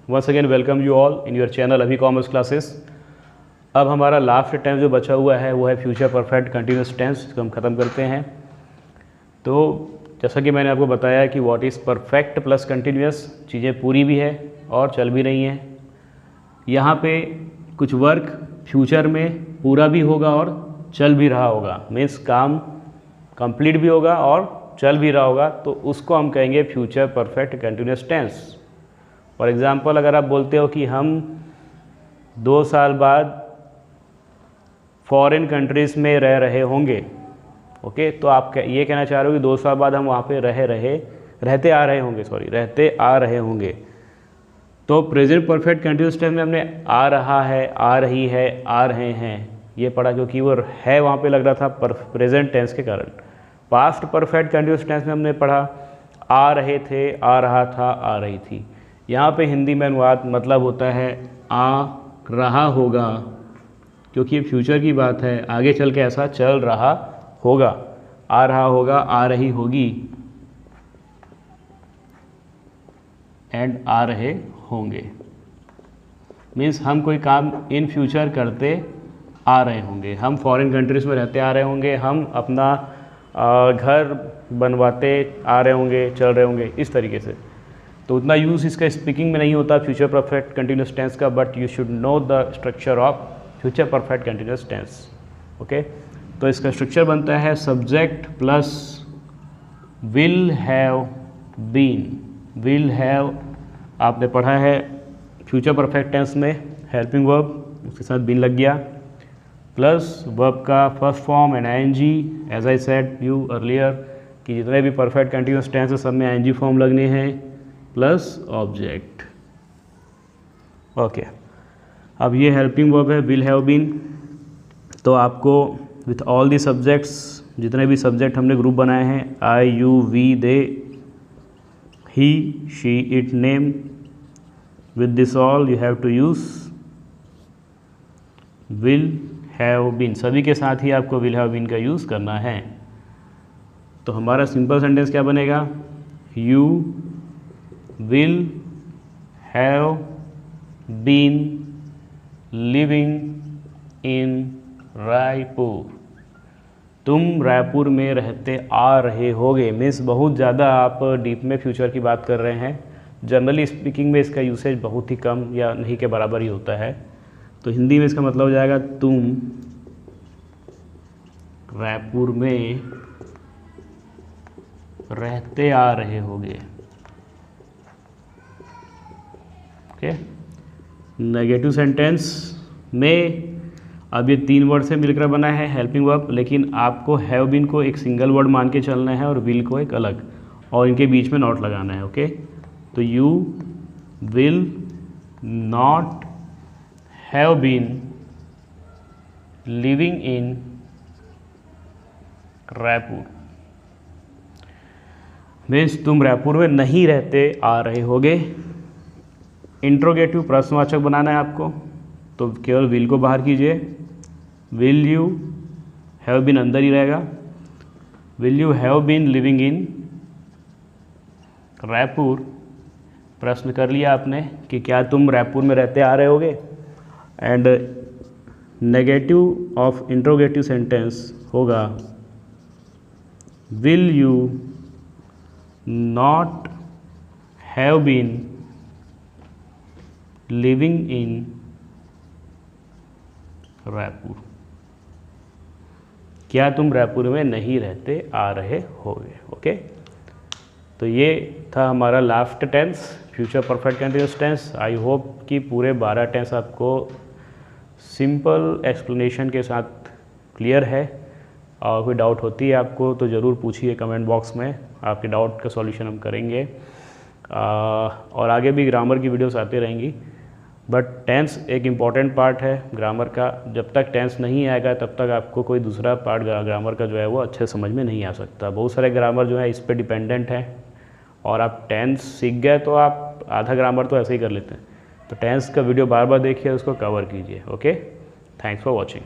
Once again welcome you all in your channel Abhi commerce classes. अब हमारा last tense जो बचा हुआ है वो है फ्यूचर परफेक्ट कंटिन्यूस टेंस, इसको हम ख़त्म करते हैं। तो जैसा कि मैंने आपको बताया कि what is perfect plus continuous, चीज़ें पूरी भी है और चल भी रही हैं। यहाँ पे कुछ वर्क फ्यूचर में पूरा भी होगा और चल भी रहा होगा, मीन्स काम कंप्लीट भी होगा और चल भी रहा होगा, तो उसको हम कहेंगे future perfect continuous tense. For example अगर आप बोलते हो कि हम 2 साल बाद फॉरेन कंट्रीज़ में रह रहे होंगे, ओके, तो आप ये कहना चाह रहे हो कि 2 साल बाद हम वहाँ पे रहते आ रहे होंगे। तो प्रेजेंट परफेक्ट कंटिन्यूस टेंस में हमने आ रहा है, आ रही है, आ रहे हैं ये पढ़ा, क्योंकि वो है वहाँ पे लग रहा था प्रेजेंट टेंस के कारण। पास्ट परफेक्ट कंटिन्यूस टेंस में हमने पढ़ा आ रहे थे, आ रहा था, आ रही थी। यहाँ पे हिंदी में अनुवाद मतलब होता है आ रहा होगा, क्योंकि ये फ्यूचर की बात है, आगे चल के ऐसा चल रहा होगा। आ रहा होगा, आ रही होगी एंड आ रहे होंगे, मीन्स हम कोई काम इन फ्यूचर करते आ रहे होंगे, हम फॉरेन कंट्रीज़ में रहते आ रहे होंगे, हम अपना घर बनवाते आ रहे होंगे, चल रहे होंगे, इस तरीके से। तो उतना यूज़ इसका स्पीकिंग में नहीं होता फ्यूचर परफेक्ट कंटिन्यूस टेंस का, but you should know the structure of future perfect continuous tense. Okay, तो इसका स्ट्रक्चर बनता है subject plus will have been. Will have आपने पढ़ा है फ्यूचर परफेक्ट टेंस में हेल्पिंग वर्ब, उसके साथ बीन लग गया, प्लस वर्ब का first form and ING. As I said you earlier कि जितने भी परफेक्ट कंटिन्यूस टेंस है सब में आईएनजी फॉर्म लगने हैं, प्लस ऑब्जेक्ट। ओके, अब ये हेल्पिंग वर्ब है विल हैव बीन। तो आपको विथ ऑल दी सब्जेक्ट्स, जितने भी सब्जेक्ट हमने ग्रुप बनाए हैं, I you we they he she it name, with this all you have to use will have been। सभी के साथ ही आपको will have been का यूज़ करना है। तो हमारा सिंपल सेंटेंस क्या बनेगा? You will have been living in Raipur. तुम रायपुर में रहते आ रहे होगे, मीन्स बहुत ज़्यादा आप डीप में फ्यूचर की बात कर रहे हैं। जनरली स्पीकिंग में इसका यूसेज बहुत ही कम या नहीं के बराबर ही होता है। तो हिंदी में इसका मतलब हो जाएगा तुम रायपुर में रहते आ रहे होगे। ओके, नेगेटिव सेंटेंस में अब ये 3 वर्ड से मिलकर बना है हेल्पिंग वर्ब, लेकिन आपको हैव बीन को एक सिंगल वर्ड मान के चलना है और विल को एक अलग, और इनके बीच में नॉट लगाना है। ओके, तो you will not have been living in Raipur, means तुम रायपुर में नहीं रहते आ रहे होगे। इंट्रोगेटिव प्रश्नवाचक बनाना है आपको, तो केवल विल को बाहर कीजिए। विल यू हैव बीन अंदर ही रहेगा। Will you have been living in Raipur, प्रश्न कर लिया आपने कि क्या तुम रायपुर में रहते आ रहे होगे। And negative of interrogative sentence होगा will you not have been living in Raipur, क्या तुम रायपुर में नहीं रहते आ रहे होगे। ओके, तो ये था हमारा last tense future perfect continuous tense. I hope कि पूरे 12 टेंस आपको सिंपल एक्सप्लेनेशन के साथ क्लियर है। और कोई डाउट होती है आपको तो ज़रूर पूछिए कमेंट बॉक्स में, आपके डाउट का सॉल्यूशन हम करेंगे। और आगे भी ग्रामर की वीडियोस आती रहेंगी, बट टेंस एक इम्पॉर्टेंट पार्ट है ग्रामर का। जब तक टेंस नहीं आएगा तब तक आपको कोई दूसरा पार्ट ग्रामर का जो है वो अच्छे समझ में नहीं आ सकता। बहुत सारे ग्रामर जो है इस पर डिपेंडेंट है, और आप टेंस सीख गए तो आप आधा ग्रामर तो ऐसे ही कर लेते हैं। तो टेंस का वीडियो बार बार देखिए, उसको कवर कीजिए। Okay, thanks for watching.